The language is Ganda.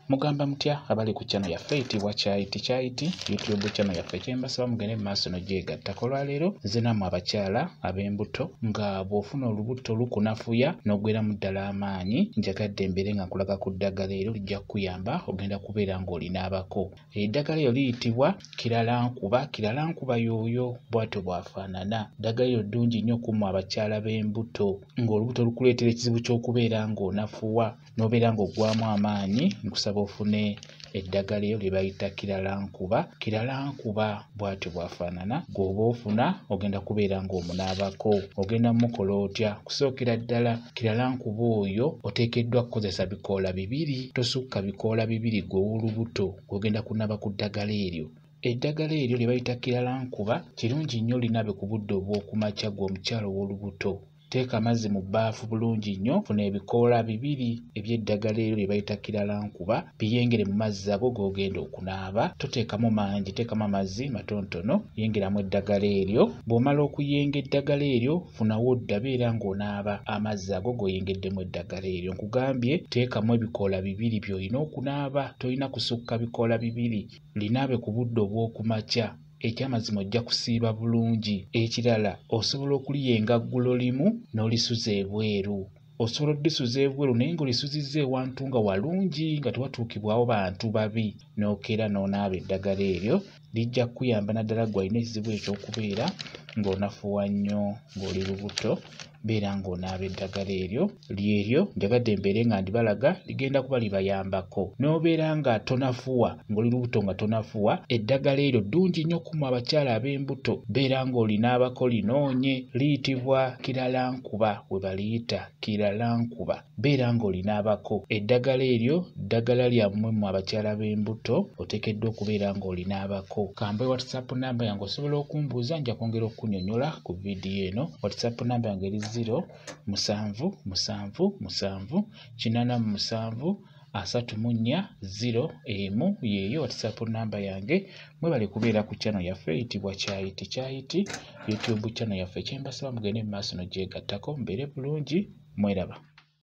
Mugamba mutya abali ku channel yaffe eyitibwa Kyaiti YouTube channel yaffe kyembasaba mugende mu maaso n'ogyegattako. Olwaleero nze nammwe abakyala ab'embuto nga bw'ofuna olubuto lukunafuya n'oggweramu ddala amaanyi, njagadde mbeere nga nkulaga ku ddagala eryo lijja kukuyamba ogenda kubeera ng'olinaabako. Eddagala eryo liyitibwa Kiralankuba. Kiralankuba y'oyo bw'atyo bw'afaanana. Ddagala eryo ddungi nnyo kummwe abakyala b'embuto ng'olubuto lukuleetera ekizibu ky'okubeera ng'onafuwa n'obeera ng'oggwaamu amaanyi. Nkusaba ofune eddagala eryo lye bayita Kiralankuba. Kiralankuba bw'atyo bw'afaanana. Gw'oba ofuna ogenda kubeera ng'omunaabako. Ogenda mukola otya? Kusookera ddala Kiralankuba oyo oteekeddwa kukozesa bikoola bibiri, tosukka bikoola bibiri gw'ow'olubuto gw'ogenda kunaaba ku ddagala eryo. Eddagala eryo lye bayita Kiralankuba kirungi nnyo linaabe ku budde obw'okumakya gw'omukyala ow'olubuto. Teeka amazzi mu bbaafu bulungi nnyo, funa ebikoola bibiri eby'eddagala eryo lye bayita Kiralankuba, biyengere mu mazzi ago g'ogenda okunaaba. Toteekamu mangi, teekamu amazzi matonotono, yengeramu eddagala eryo. Bw'omala okuyenga eddagala eryo, funawo odda beera ng'onaaba amazzi ago g'oyengeddemu eddagala eryo. Nkugambye teekamu ebikoola bibiri by'olina okunaaba, tolina kusukka bikoola bibiri. Linaabe ku budde obw'okumakya. Ekyamazima ojja kusiiba bulungi. Ekirala osobola okuliyenga ggulo limu n'olisuza ebweru. Osobola oddisuza ebweru naye ng'olisuzizza ewantu nga walungi nga tewatuukibwawo bantu babi, n'okeera n'onaaba eddagala eryo. Lijja kukuyamba naddala ggwe alina ekizibu eky'okubeera ng'onafuwa nnyo ng'oli lubuto. Beera ng'onaaba eddagala eryo. Lyeryo njagadde mbeere nga ndibalaga ligenda kuba libayambako. N'obeera nga tonafuwa, ng'oli lubuto nga tonafuwa, eddagala eryo ddungi nnyo kummwe abakyala ab'embuto. Beera ng'olinaabako linoonye. Liyitibwa Kiralankuba, we baliyita Kiralankuba. Beera ng'olinaabako. Eddagala eryo ddagala lyammwe mmwe abakyala b'embuto, oteekeddwa okubeera ng'olinaabako. Kambe WhatsApp namba yange osobola okumbuuza, nja kwongera okukunnyonnyola ku vidiyo eno. WhatsApp namba yange eri 0778734 yeeyo WhatsApp namba yange. Mwebale kubeera ku channel yaffe eyitibwa Kyaiti YouTube channel yaffe kyembasaba mugende mu maaso n'ogyegattako. Mbeere bulungi, mweraba.